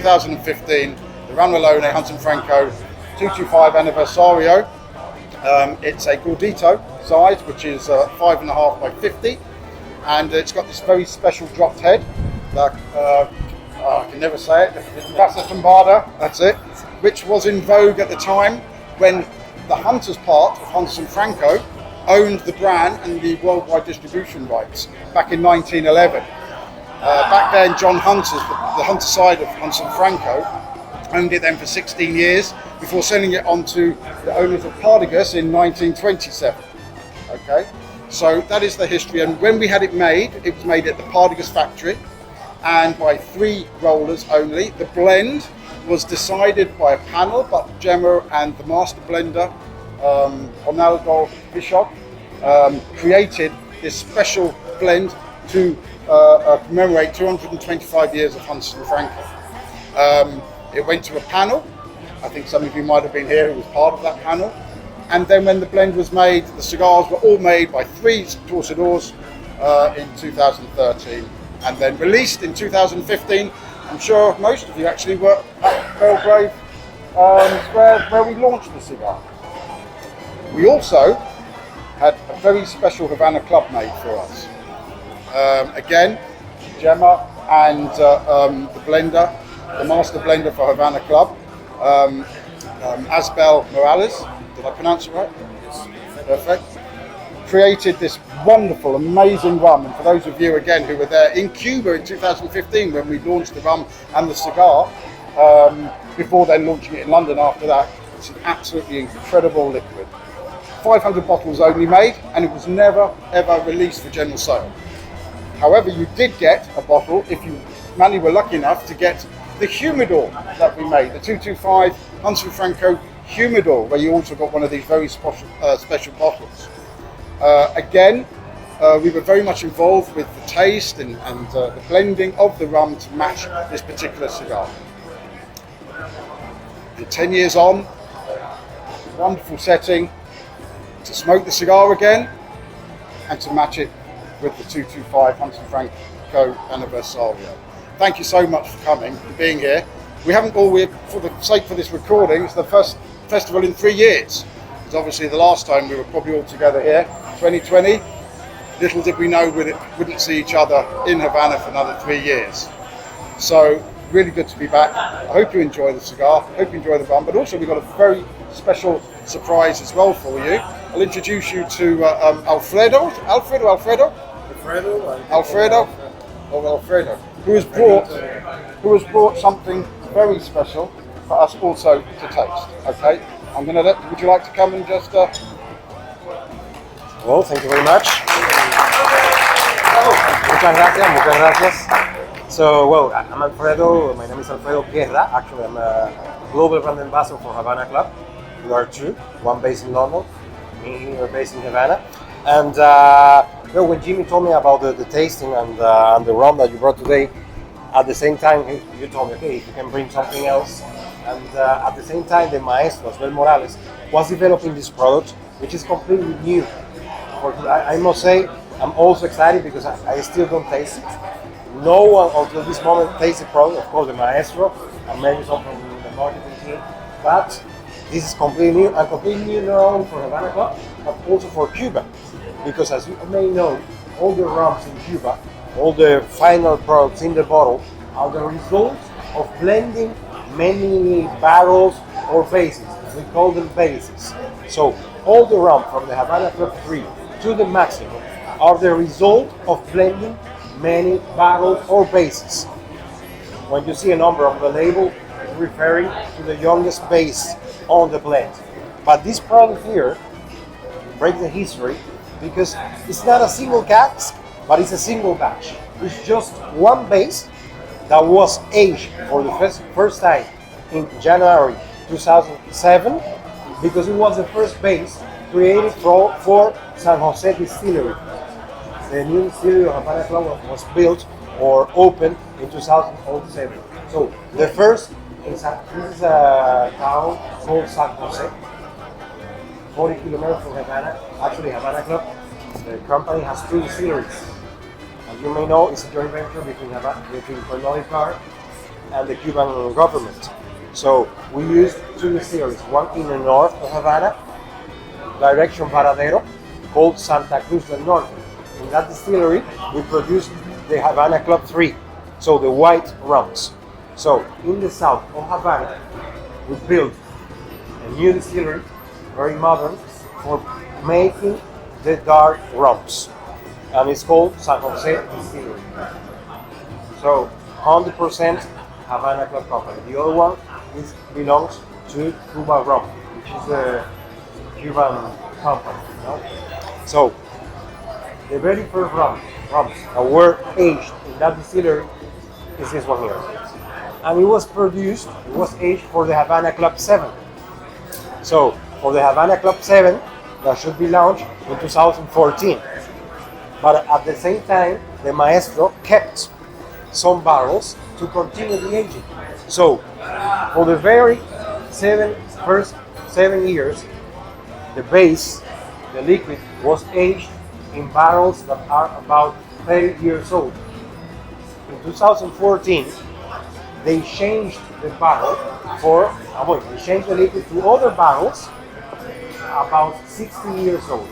2015, the Ramon Allones Hunter Franco 225 Anniversario. It's a gordito size, which is 5.5 by 50, and it's got this very special dropped head that I can never say it. That's a Tumbada, that's it, which was in vogue at the time when the Hunters part of Hunter Franco owned the brand and the worldwide distribution rights back in 1911. Back then, John Hunters, the Hunter side of Hunter Franco, owned it then for 16 years before selling it on to the owners of Partagas in 1927. Okay, so that is the history. And when we had it was made at the Partagas factory and by 3 rollers only. The blend was decided by a panel, but Gemma and the master blender, Ronaldo Bishop, created this special blend to commemorate 225 years of Hunter Franco. It went to a panel. I think some of you might have been here who was part of that panel. And then when the blend was made, the cigars were all made by 3 torcedores in 2013 and then released in 2015. I'm sure most of you actually were at Belgrave where we launched the cigar. We also had a very special Havana Club made for us. Again, Gemma and the blender, the master blender for Havana Club, Asbel Morales, did I pronounce it right? Yes. Perfect. Created this wonderful, amazing rum, and for those of you again who were there in Cuba in 2015 when we launched the rum and the cigar, before then launching it in London after that, it's an absolutely incredible liquid. 500 bottles only made, and it was never ever released for general sale. However, you did get a bottle if you mainly were lucky enough to get the humidor that we made, the 225 Hunter Franco humidor, where you also got one of these very special bottles. Again, we were very much involved with the taste and the blending of the rum to match this particular cigar. And 10 years on, wonderful setting to smoke the cigar again and to match it with the 225 Hunter Franco Anniversario. Thank you so much for coming, for being here. We haven't for the sake for this recording, it's the first festival in 3 years. Because obviously the last time we were probably all together here, 2020, little did we know we wouldn't see each other in Havana for another 3 years. So really good to be back. I hope you enjoy the cigar, I hope you enjoy the rum, but also we've got a very special surprise as well for you. I'll introduce you to Alfredo, who has brought something very special for us also to taste. Okay, would you like to come and just... Well, thank you very much. Muchas gracias. So, well, I'm Alfredo. My name is Alfredo Guerra. Actually, I'm a global brand ambassador for Havana Club. We are 2, one based in London, me here based in Havana. And when Jimmy told me about the tasting and the rum that you brought today, at the same time you told me, okay, if you can bring something else. And at the same time, the maestro, Asbel Morales, was developing this product, which is completely new. I must say, I'm also excited because I still don't taste it. No one until this moment tastes the product. Of course, the maestro and maybe some from the marketing team, but this is completely new, and completely new not only for Havana Club, but also for Cuba. Because as you may know, all the rums in Cuba, all the final products in the bottle are the result of blending many barrels or bases. We call them bases. So all the rum from the Havana Club 3 to the maximum are the result of blending many barrels or bases. When you see a number on the label, it's referring to the youngest base on the blend. But this product here breaks the history because it's not a single cask, but it's a single batch. It's just one base that was aged for the first time in January 2007 because it was the first base created for San Jose Distillery. The new distillery of Havana Club was built or opened in 2007. So the first, this is a town called San Jose, 40 kilometers from Havana. Actually, Havana Club, the company has 2 distilleries. As you may know, it's a joint venture between Pernod Ricard and the Cuban government. So we used two distilleries, one in the north of Havana, direction Varadero, called Santa Cruz del Norte. In that distillery, we produced the Havana Club 3, so the white rums. So in the south of Havana, we built a new distillery, very modern, for making the dark rums, and it's called San Jose Distillery. So 100% Havana Club company. The other one belongs to Cuba Rum, which is a Cuban company. So the very first rums that were aged in that distillery is this one here. And it was aged for the Havana Club 7. So for the Havana Club 7, that should be launched in 2014. But at the same time, the maestro kept some barrels to continue the aging. So for the very first 7 years, the base, the liquid, was aged in barrels that are about 30 years old. In 2014, they changed the barrel they changed the liquid to other barrels about 60 years old.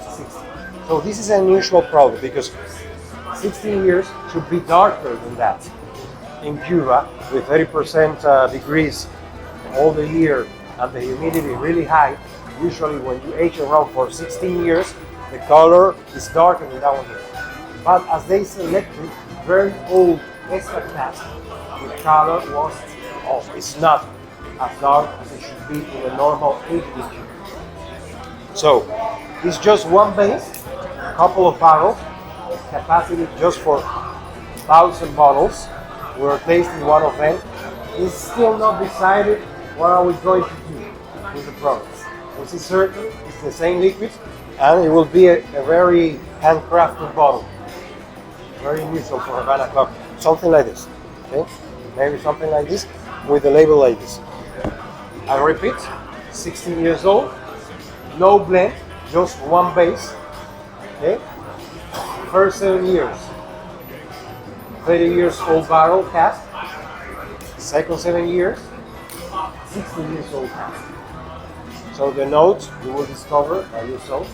60. So this is an unusual product because 16 years should be darker than that. In Cuba, with 30% degrees all the year and the humidity really high, usually when you age a rum for 16 years, the color is darker than that one here. But as they selected very old extra cask, the color it's not as dark as it should be in a normal aged liquor. So it's just one base, a couple of barrels, capacity just for 1,000 bottles. We're tasting one of them. It's still not decided what are we going to do with the products. Which is certain it's the same liquid, and it will be a very handcrafted bottle. Very unusual for Havana Club. Something like this. Okay? Maybe something like this with a label like this. I repeat, 16 years old, no blend, just one base. Okay? First 7 years, 30 years old barrel cask. Second 7 years, 60 years old cask. So the notes you will discover by yourself,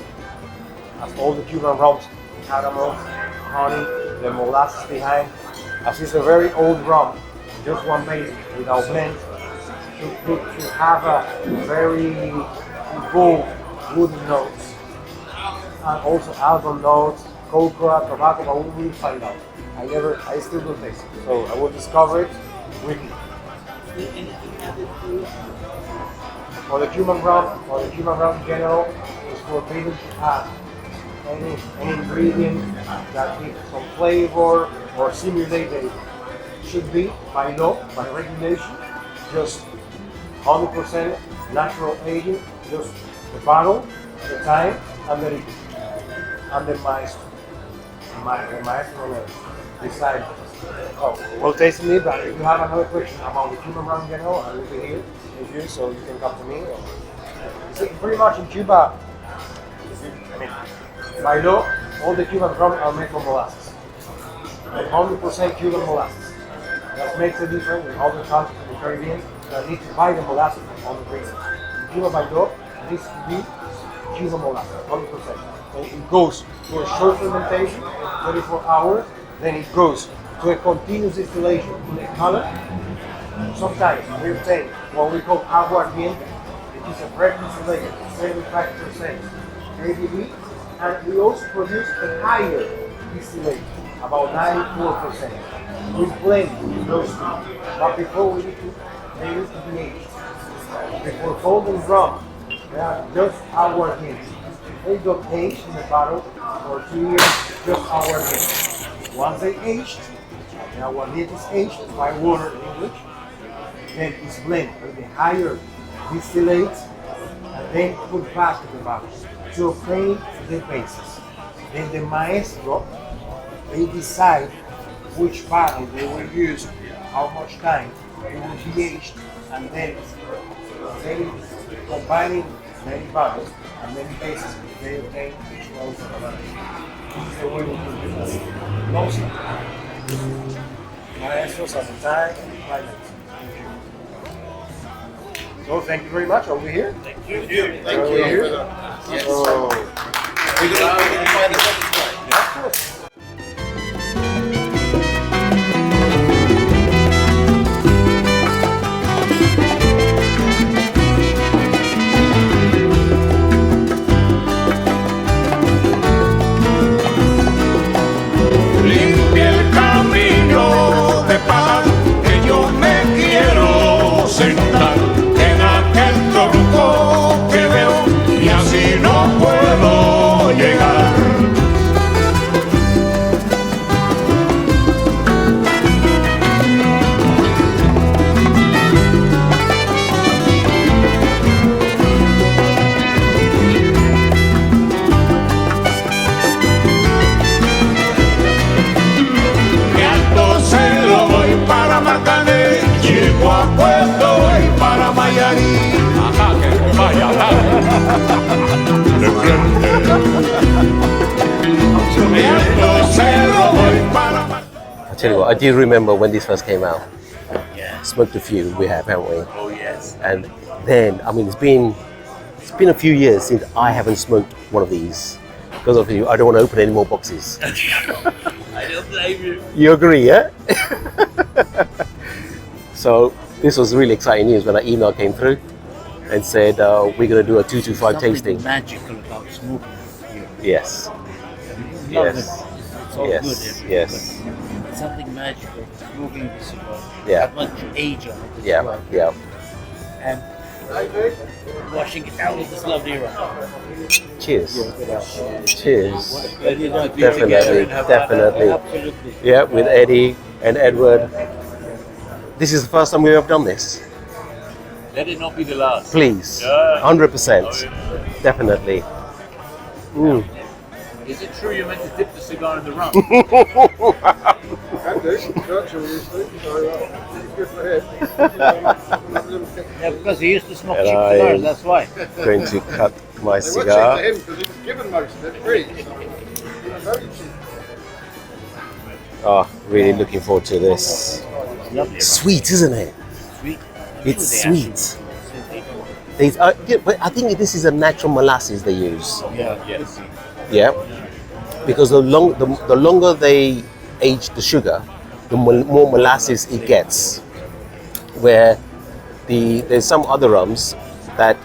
as all the Cuban rums, caramel, honey, the molasses behind. As it's a very old rum, just one base without blend, should have a very bold wooden notes, and also almond notes, cocoa, tobacco, but we will find out. I still don't taste it, so I will discover it with you. For the Cuban rum, in general, it's forbidden to add any ingredient that gives some flavor or simulate it. Should be by law, by regulation, just 100% natural aging, just the barrel, the time, and the liquid, and the maestro. The maestro will decide. Well, tasting it, but if you have another question about the Cuban rum in general, I will be here with you, so you can come to me. See, pretty much in Cuba, by law, all the Cuban rum are made from molasses. 100% Cuban molasses. That makes a difference with other countries in the Caribbean that need to buy the molasses on the region. In Cuba, by law, it needs to be Cuban molasses, 100%. So it goes to a short fermentation, 24 hours, then it goes to a continuous distillation to the color. Sometimes we obtain what we call aguardiente, which is a fresh distillation, 75% ABV, and we also produce a higher distillation, about 94%. We blend those two, but before they need to be aged. Before holding rum, they are just aguardiente. They got aged in the bottle for 2 years, just aguardiente. Once they aged, the aguardiente is aged by water in English, then it's blended with the higher distillate, and then put back to the bottle to obtain the basis. Then the maestro, they decide which barrel they will use, how much time it will be aged, and then they combining many barrels and many bases, they obtain each one of the. This is the way we do this. maestros at the time, and pilots. So thank you very much. Over here. Thank Over you. here. Yes. So, We're going to find the other way. yeah, of course. Limpia el camino de paz que yo me quiero sentar en aquel tronco que veo y así no puedo llegar. De Alto Cerro voy para Marcané, llego a Puerto voy para Mayarí. Ajá, que vaya, de frente. De Alto Cerro voy para Marcané. I tell you what, I do remember when this first came out. Yeah. Smoked a few, we have, haven't we? Oh yes. And then, I mean, it's been a few years since I haven't smoked one of these. Because of you, I don't want to open any more boxes. I don't blame you. You agree, yeah? So this was really exciting news when that email came through and said we're going to do a 225 Something tasting. magical about smoking here. Yes, Love Yes. it. It's all Yes, good. yes. But something magical about smoking this cigar. Yeah. That much age on it as yeah, well. yeah. And washing it out with this lovely rum. Cheers. Cheers. Definitely. Definitely. Absolutely. Yeah, with Eddie and Edward. This is the first time we have done this. Let it not be the last. Please, Yeah. 100%, Oh, yeah. definitely. Mm. Is it true you're meant to dip the cigar in the rum? Can do. Churchill used to, so it's good for him. Have a little kick. Yeah, because he used to smoke And cheap I- cigars, that's why. Going to cut my They were cheap to cigar. him because he was given most of it free. So they were very cheap. Oh, really looking forward to this. Lovely. Sweet, isn't it? Sweet. It's They sweet. actually- Yeah, but I think this is a natural molasses they use. Yeah. Yes. Yeah, because the longer they age the sugar, the more molasses it gets. Where there's some other rums that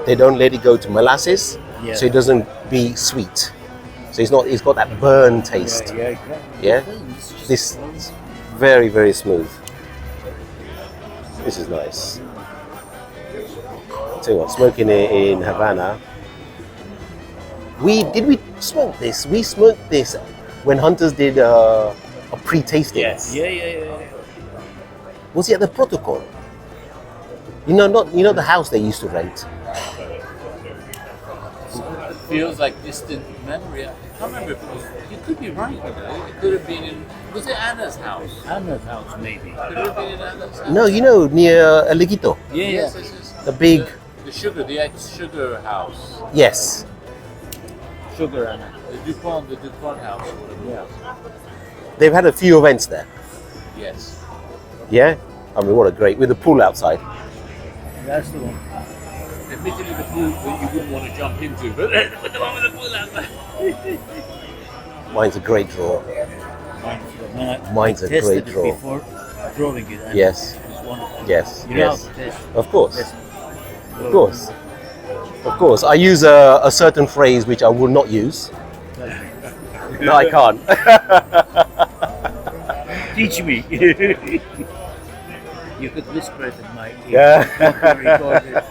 they don't let it go to molasses, Yeah. so it doesn't be sweet. So it's got that burn taste. Yeah, exactly. Yeah? It's just- This is very, very smooth. This is nice. Tell you what, smoking it in Havana. Did we smoke this? We smoked this when Hunters did a pre-tasting. Yes. Yeah. Was it at the Protocol? You know the house they used to rent. It feels like distant memory. I can't remember if it was. You could be right. It could have been in. Was it Anna's house? Anna's house, maybe. Could it have been in Anna's house? No, near Elegito, Yeah, Yes, yeah. yes, yes. the big. The ex-sugar house. Yes. Sugar Anna. The DuPont house or whatever. Yeah. They've had a few events there. Yes. Yeah. I mean, what a great with the pool outside. That's the one. Admittedly, the pool that you wouldn't want to jump into, but the one with the pool outside. Mine's a great draw. Mine's a tested great it draw. before drawing it. And Yes. It's wonderful. Yes. You know Yes. how to test. Of course. Test. Of course. Of course. I use a certain phrase which I will not use. No, I can't. Teach me. You could whisper it in my ear. Yeah. Record it.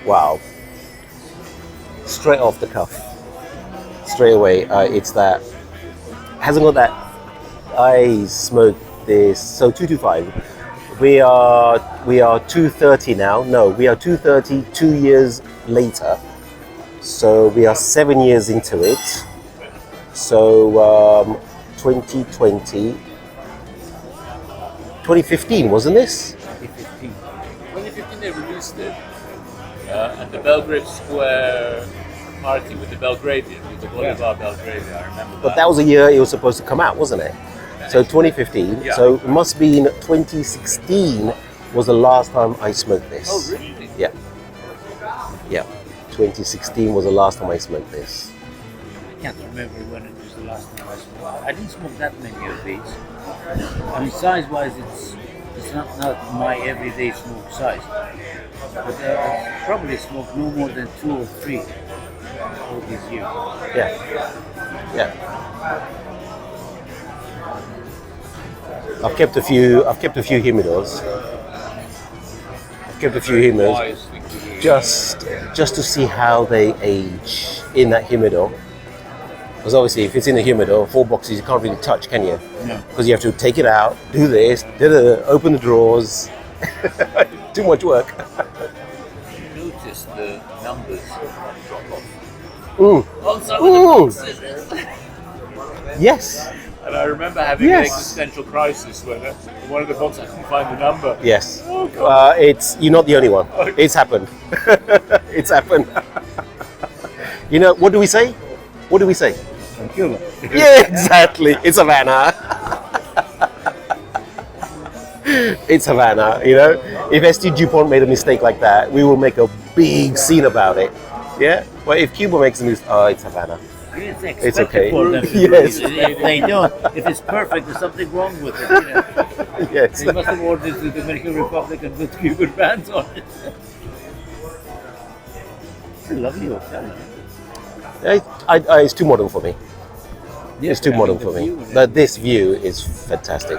Wow. Straight off the cuff. Straight away, it's that. Hasn't got that. I smoked this. So 225. We are 230 now. No, we are 230 2 years later. So we are 7 years into it. So 2020, 2015, wasn't this? 2015. 2015 they released it, and the Belgrade Square party with the Belgradian, with the Bolivar Belgradian. I remember But that was a year it was supposed to come out, wasn't it? So 2015. Yeah. So it must be in 2016 was the last time I smoked this. Oh, really? Yeah. Yeah. 2016 was the last time I smoked this. I can't remember when it was the last time I smoked. I didn't smoke that many of these. I mean, size-wise, it's not my everyday smoke size. But I probably smoked no more than 2 or 3 all these years. Yeah. Yeah. I've kept a few humidors. Just to see how they age in that humidor. Because obviously, if it's in the humidor, 4 boxes you can't really touch, can you? No. Because you have to take it out, do this, open the drawers. Too much work. Notice the numbers drop off. Mm. On some of the boxes. Yes. And I remember having an Yes. existential crisis when in one of the boxes I couldn't find the number. Yes. Oh, God. You're not the only one. It's happened. It's happened. You know, what do we say? What do we say? From Cuba. Yeah, exactly. It's Havana. It's Havana, you know. If ST DuPont made a mistake like that, we will make a big scene about it. Yeah? But if Cuba makes a mistake, it's Havana. It's It's okay. for them to do Yes. it. If they don't, if it's perfect, there's something wrong with it. You know? Yes. They must have ordered the Dominican Republic and put Cuban bands on it. It's a lovely hotel. It's too modern for me. It's too modern for me. But this view is fantastic.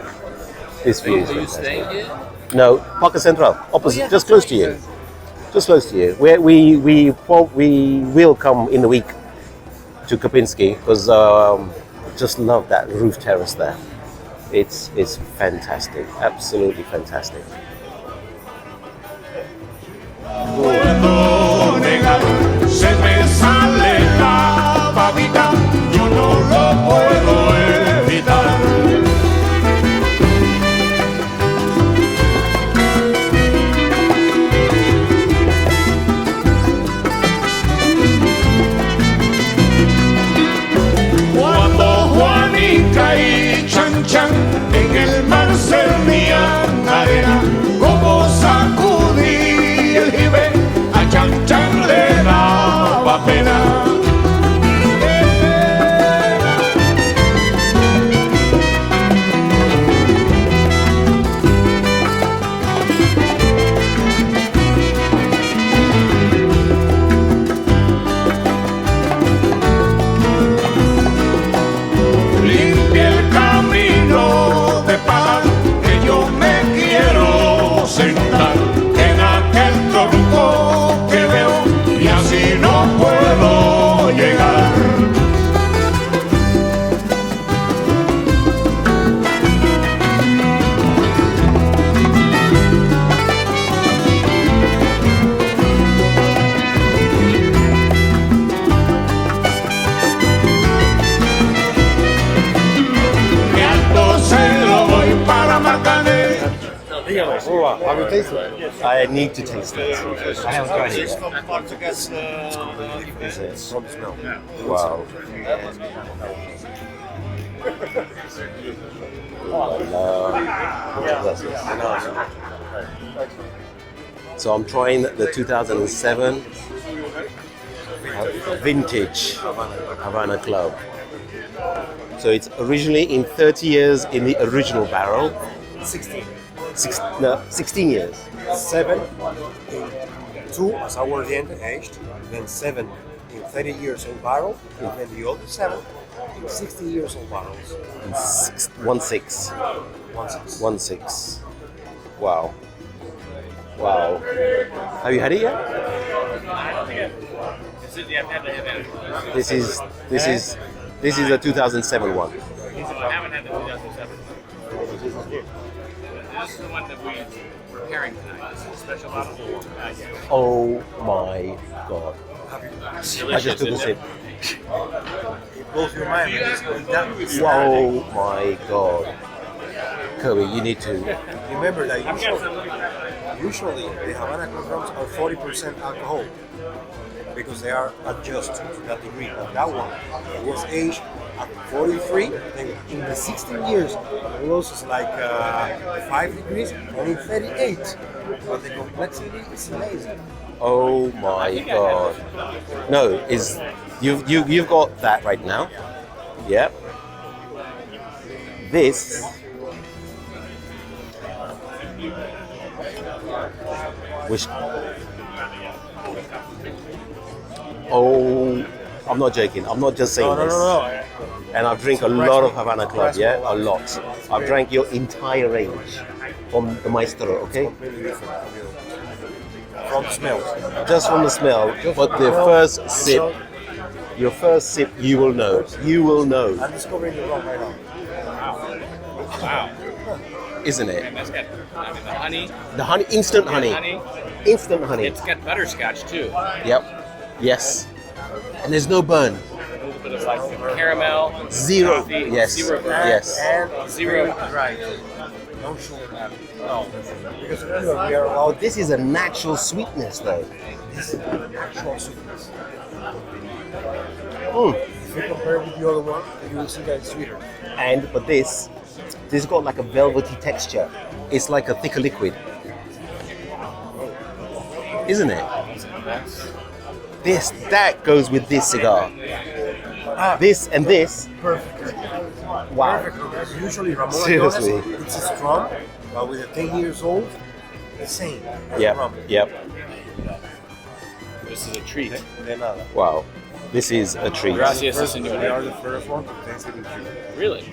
This view is Are you fantastic. staying here? No, Parque Central, opposite, Oh, yeah, just close to you. Just close to you. We will come in the week to Kopinski because just love that roof terrace there. It's fantastic, absolutely fantastic. Puedo negar, se me sale la babita, yo no lo puedo evitar. Cuando Juanica y Chan Chan en el mar servían arena, como sacudí el jibe, a Chan Chan le daba pena. Limpia el camino de paz que yo me quiero sentar en aquel tronco que veo y así no puedo llegar. Que alto se lo voy para Marcané. Have you tasted it? I need to taste it. I haven't tried it. Is it? From the smell. Wow. So I'm trying the 2007 vintage Havana Club. So it's originally in 30 years in the original barrel. 16. 16 years. 7 in 2 as aguardiente aged, then 7 in 30 years old barrel, and then the other 7 in 60 years old barrels. 1-6. 1-6. 1-6. Wow. Wow. Have you had it yet? This is the 2007 one. I haven't had the 2007. This is the one that we're pairing tonight. This is a special bottle. Oh my god. I just took a sip. It blows your mind because Oh my god. Kirby, you need to. remember that usually the Havana Club rums are 40% alcohol because they are adjusted to that degree. But that one was aged at 43, and in the 16 years, it loses like 5 degrees, and in 38. But the complexity is amazing. Oh my god. No, is you've got that right now. Yep. This which oh, I'm not joking. I'm not just saying this. No. And I've drank a lot of Havana Club, yeah? A lot. I've drank your entire range from the Maestro, okay? From the smell. Just from the smell, but the first sip, your first sip, you will know. You will know, I'm discovering the rum right now. Wow. isn't it? And that's got, I mean, the honey. The honey, instant honey. Instant honey. It's got butterscotch too. Yep. Yes. And there's no burn. A little bit of like caramel. Zero. Coffee, Yes. Zero burn. Yes. And Zero. Right. No sugar. No. Because we are Oh, this is a natural sweetness, though. this is actual sweetness. Mm. If you compare with the other one, you will see that it's sweeter. But this got like a velvety texture. It's like a thicker liquid, isn't it? That goes with this cigar. This and this. Perfect. Wow. Perfect. Usually Ramon Seriously. Allones, it's a strong, but with a 10 years old, the same. as Yep. rum. Yep. This is a treat. De nada. Wow. This is a treat. Gracias, We señor. are the first one to taste it in Cuba. Really?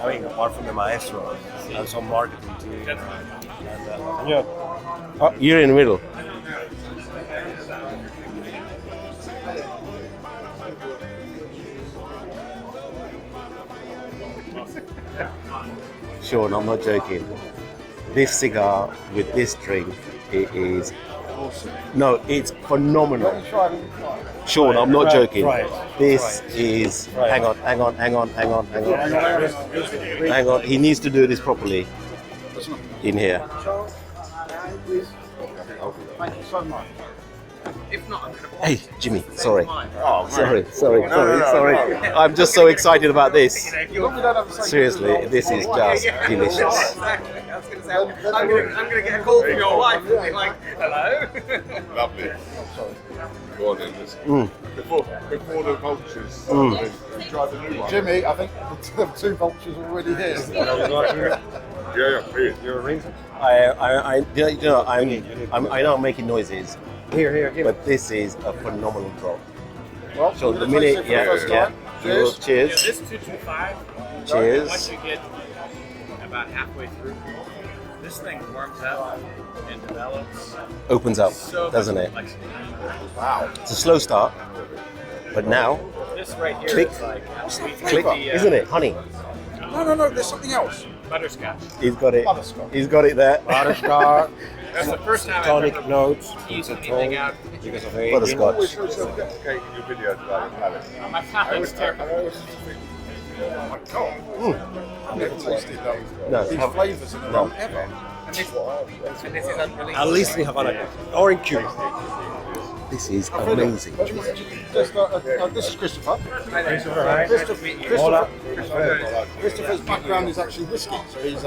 I mean, apart from the maestro and some marketing too. And, yeah. Oh, you're in the middle. Sean, I'm not joking. This cigar with this drink, it is. No, it's phenomenal. Sean, I'm not joking. This is. Hang on. Hang on. He needs to do this properly. In here. Thank you so much. If not, I'm going to Hey, Jimmy. Sorry. Sorry. I'm just so excited about this. Seriously, this is just delicious. I'm going to get a call from your wife and be like, hello? Lovely. Go on then. Before the vultures, try the new one. Jimmy, I think the two vultures are already here. Yeah, please. You're a reason. I know I'm making noises, Here, give but this is a phenomenal drop. Well, So we're the gonna minute, taste it for the first time. Cheers. Cheers. This 225, Cheers. once you get about halfway through, this thing warms up and develops Opens up, so doesn't much it? complexity. Wow. It's a slow start, but now, This right here Click. is like sweet click, the, isn't it? Honey. No, there's something else. Butterscotch. He's got it. Butterscotch. He's got it there. Butterscotch, That's the first time I've tonic ever notes, teased it's a anything tone out. because of aging. Butterscotch. Always so dedicated in your video today, Alex. My palate's terrible. I always think, oh my god. I've never tasted those. No, These have- flavours in the rum ever. And this is unbelievable. At least in Havana Club. Or in Cuba. this is amazing. Just, this is Christopher. Christopher, Christopher's background is actually whiskey, so he's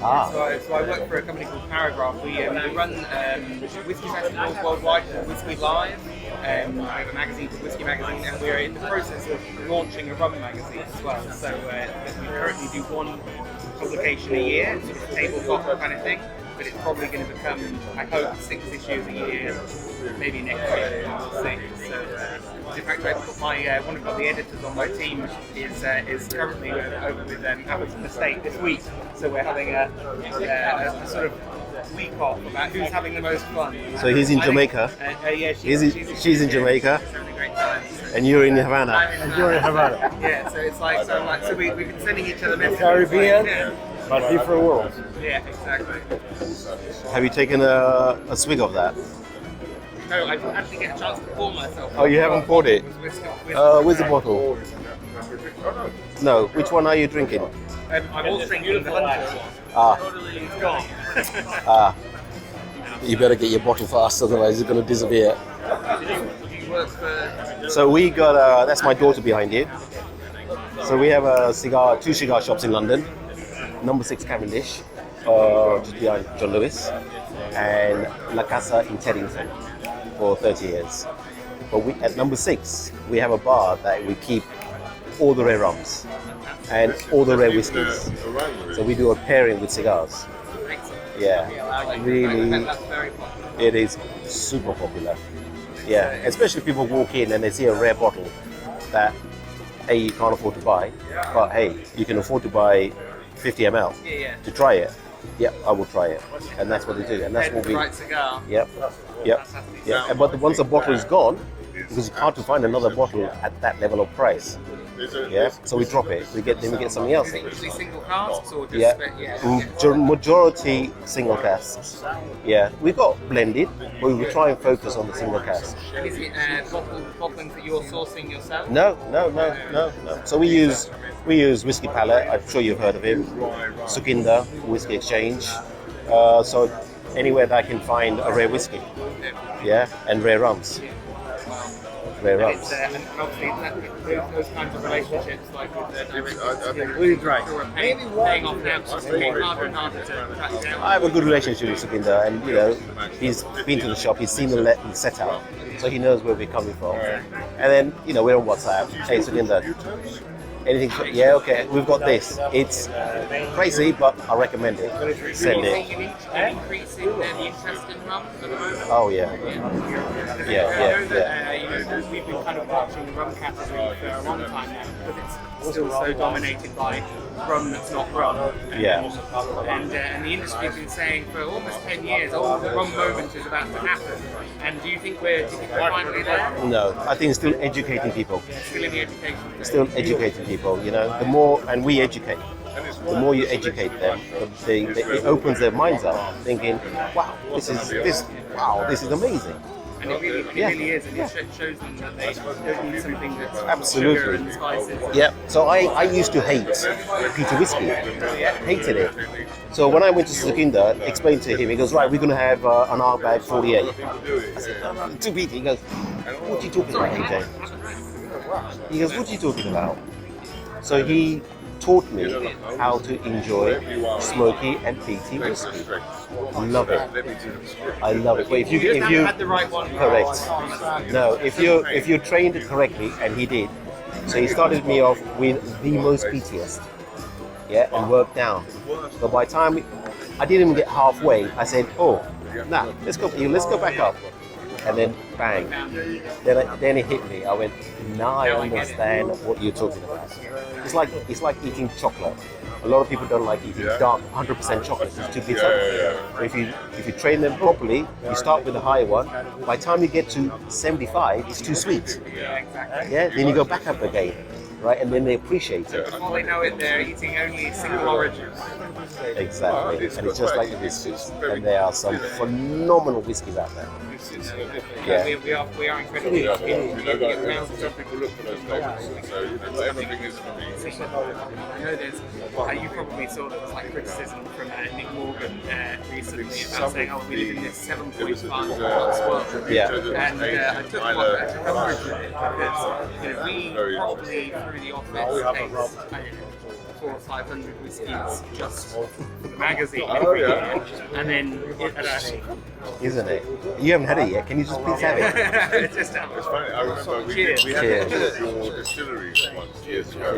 Ah, So I work for a company called Paragraph. We run whiskey festivals worldwide called Whiskey Live. We have a magazine called Whiskey Magazine, and we're in the process of launching a rum magazine as well. So we currently do one publication a year, sort of tabletop kind of thing. But it's probably going to become, I hope, 6 issues a year, maybe next year. We'll see. So, in fact, I've got my one of the editors on my team is currently over with Appleton Estate this week. So we're having a sort of week off about who's having the most fun. So he's in I think- Jamaica? Yeah, She's in Jamaica, She's having a great time. and you're in Havana. And you're in Havana. Yeah, so it's like so we've been sending each other messages. Caribbean. Yeah, But different worlds. yeah, exactly. Have you taken a swig of that? No, I didn't actually get a chance to pour myself. Oh, you haven't poured it? Where's the bottle? No, which one are you drinking? I'm also drinking the Hunter one. Ah, Totally, it's gone. ah. You better get your bottle fast, otherwise it's going to disappear. work for? So we got that's my daughter behind you. So we have two cigar shops in London. Number 6 Cavendish, just behind John Lewis, and La Casa in Teddington for 30 years. But at number 6, we have a bar that we keep all the rare rums and all the rare whiskies. So we do a pairing with cigars. Yeah, really, it is super popular. Yeah, especially people walk in and they see a rare bottle that you can't afford to buy, but hey, you can afford to buy 50 ml to try it. Yep, I will try it, and that's what they do, and that's what we. Right cigar. Yep. But once a bottle is gone, because it's hard to find another bottle at that level of price. Yeah, so we drop it. We get something else in. Usually single casks or just Majority single casks. Yeah, we got blended, but we try and focus on the single cask. Is it bottling that you're sourcing yourself? No. So we use Whiskey Palette. I'm sure you've heard of him. Sukinda, Whiskey Exchange. So anywhere that I can find a rare whiskey. Yeah, and rare rums. Rare rums. And obviously those kinds of relationships, like with the direct Really great. paying off now, so it's getting harder and harder to track down. I have a good relationship with Sukinda, and he's been to the shop, he's seen the setup, so he knows where we're coming from. And then we're on WhatsApp. Hey Sukinda, anything? Yeah, okay. We've got this. It's crazy, but I recommend it. Send it. An increase in the interest in rum at the moment? Oh yeah. We've been kind of watching the rum category for a long time now because it's still so dominated by rum that's not rum. And the industry's been saying for almost 10 years, the rum moment is about to happen. And do you think we're finally there? No, I think it's still educating people. Still in the education phase. Still educating people. The more, and we educate. The more you educate them, it opens their minds up, thinking, "Wow, this is amazing." And it really is, and it shows them that they don't need something that's Absolutely. sugar and spices. Yeah. So I used to hate peated whiskey. Hated it. So when I went to Sukinda, explained to him, he goes, "Right, we're going to have an Ardbeg 48." I said, "No, too peaty." He goes, "What are you talking about, AJ?" He goes, "What are you talking about?" So he taught me how to enjoy smoky and peaty whiskey. I love it. I love it. But if you had the right one, correct. No, if you're trained correctly, and he did. So he started me off with the most peatiest, and worked down. But by the time I didn't even get halfway, I said, "Oh, nah, let's go back up." And then bang. Then it hit me. I went, now I understand what you're talking about. It's like eating chocolate. A lot of people don't like eating dark 100% chocolate. It's too bitter. But if you train them properly, you start with the high one. By the time you get to 75, it's too sweet. Yeah. Then you go back up again, right? And then they appreciate it. Before they know it, they're eating only single origins. Exactly. And it's just like the whiskeys. And there are some phenomenal whiskeys out there. Yeah. We are incredibly lucky. Some people look for those moments, so everything is for me. I know there's, you probably saw there was like criticism from Nick Morgan recently about saying, "Oh, we live in this 7.5 plus world." Yeah. And I took umbrage with it because we probably through the office taste 400 or 500 whiskies just for the magazine every year, and then isn't it? You haven't had it yet. Can you just please have it? Just have It's funny. I remember we Cheers. had your distillery once years ago.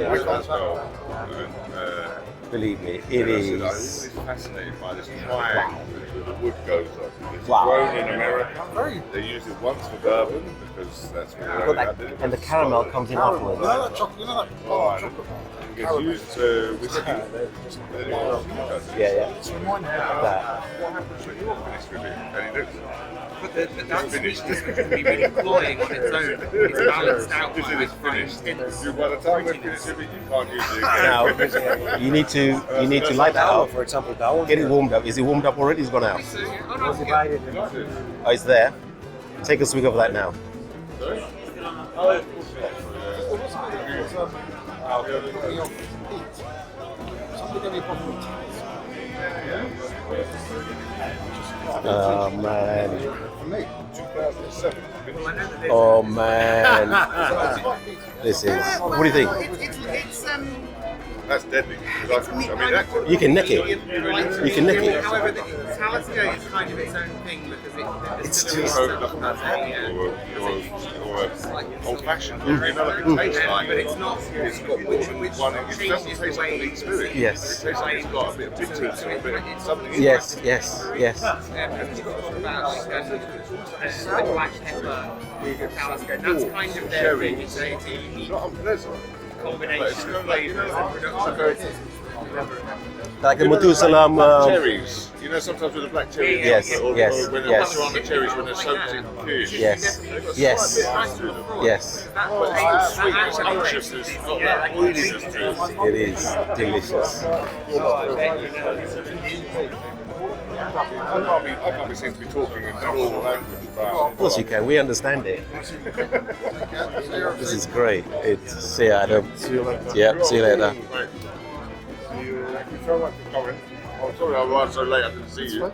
Believe me, it I was is. always fascinated by this twang that the wood goes on. It's Wow. grown in America. They use it once for bourbon because that's what Well, and the caramel comes in afterwards. It gets used to whiskey. Yeah. That. What happens when you're finished with it? And it looks But that's finished. This can be really cloying on its own. It's balanced out by it's finished. By the time we're finished with it, you can't use it Now again. you need to light that up. For example, that one. Get it warmed up. Is it warmed up already? It's gone out. Oh, it's there. Take a swig of that now. Oh man. For me, 2007. Oh man. This is. What do you think? That's deadly. You can nick it. You can nick it. However, the Tabasco is kind of its own thing because It's it's old fashioned. You know, like it tastes like but it's not. it's got more than one. It doesn't taste like a big spirit. Yes. It tastes like it's got a bit of bitterness or a bit of something. Yes, yes, yes. Like black pepper with Tabasco. That's kind of their thing. It's a unique Not unpleasant. combination of flavors and production. Like the Mutusalam. Cherries. You know, sometimes with the black cherries. Yes, or, yes, or when yes. they're on the cherries when they're soaked in fish. Yes, yes, yes. Unctuousness, not that oiliness to it. It is delicious. I can't be seen to be talking in normal language about. Of course you can. We understand it. This is great. It's see you, Adam. Yeah, see you later. Thank you so much for coming. I'm sorry I arrived so late. I didn't see you.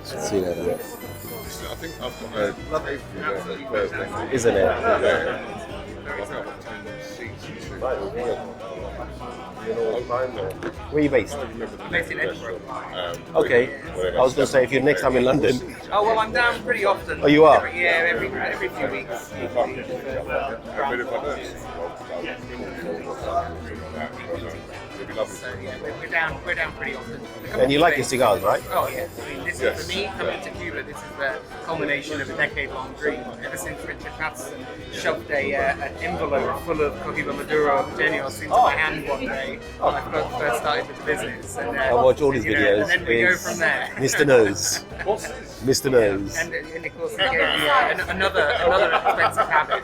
See you later. I think I've got a cave for you there Thursday. Isn't it? Yeah. I think I've got 10 seats. Where are you based? Based in Edinburgh. Okay. I was going to say if you're next time in London. Oh well, I'm down pretty often. Oh, you are? Every few weeks. So yeah, we're down pretty often. And you like your cigars, right? Oh yeah. I mean, this is for me coming to Cuba. This is the culmination of a decade-long dream. Ever since Richard Patterson shoved an envelope full of Cohiba Maduro Genios into my hand one day when I first started with the business. And, I watch all his videos. And then we go from there. Mr. Nose. Mr. Nose. And of course, he gave me another expensive habit.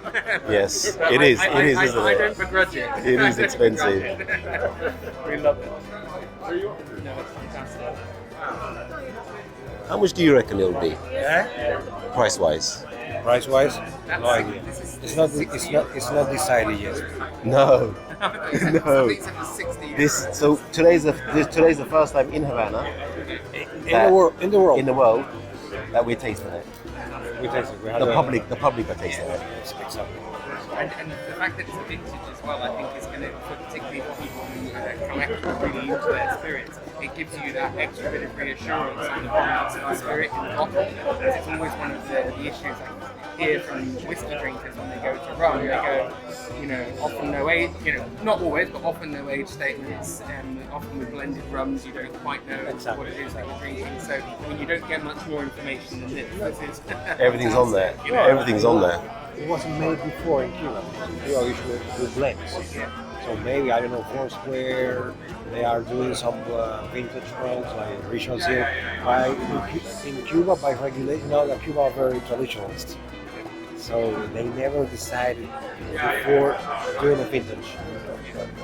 Yes, But it is. It is, isn't I it? don't begrudge it. It is expensive. We love it. How much do you reckon it'll be? Price-wise? Price-wise, no idea. It's not decided yet. No. No. Today's the first time in Havana. In the world. In the world that we're tasting it. We taste it. The public are tasting it. Exactly. And the fact that it's a vintage as well, I think is going to, particularly for people who collect really into their spirits, it gives you that extra bit of reassurance on the balance of the spirit in the bottle. Because it's always one of the issues I hear from whiskey drinkers when they go to rum. They go, often no age, not always, but often no age statements. And often with blended rums, you don't quite know what it is that you're drinking. So you don't get much more information than this. Everything's on there. Everything's on there. It wasn't made before in Cuba. Cuba usually do blends. So maybe, I don't know, Foursquare, they are doing some vintage runs like Richard Hill. In Cuba, by regulation, now that Cuba are very traditionalist. So they never decided before doing a vintage.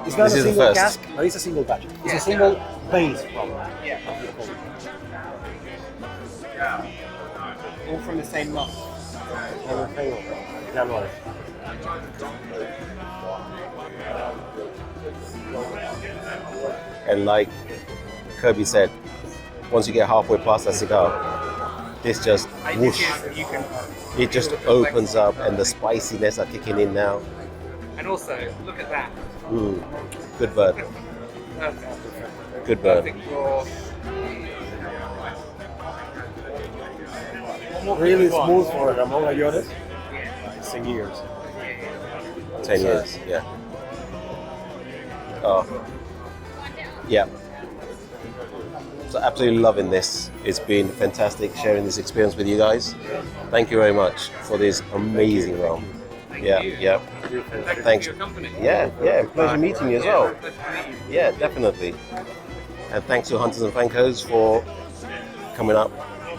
It's not This a is the single first. cask, but it's a single batch. It's a single base problem. All from the same lot. Never fail. January. And like Kirby said, once you get halfway past that cigar, this just whoosh. It just opens up and the spiciness are kicking in now. And also, look at that. Good bird. Good bird. Perfect raw. Really smooth for Ramon Allones. It's 10 years. 10 years, yeah. Oh, yeah. So absolutely loving this. It's been fantastic sharing this experience with you guys. Thank you very much for this amazing rum. Yeah. Thanks. Yeah, pleasure meeting you as well. Yeah, definitely. And thanks to Hunters and Francos for coming up,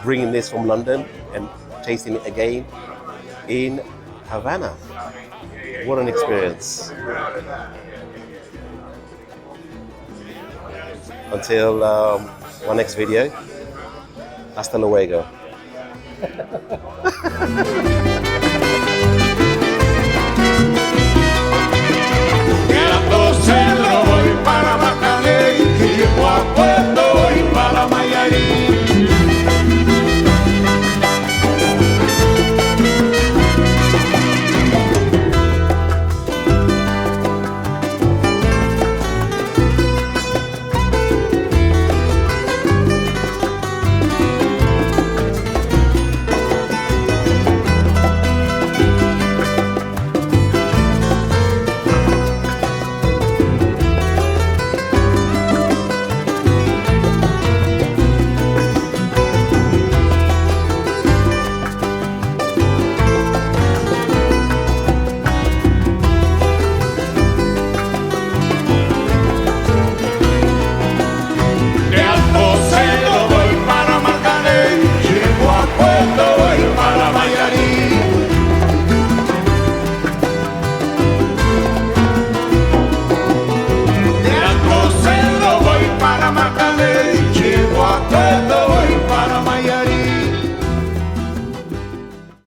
bringing this from London and tasting it again in Havana. What an experience. Until my next video, hasta luego.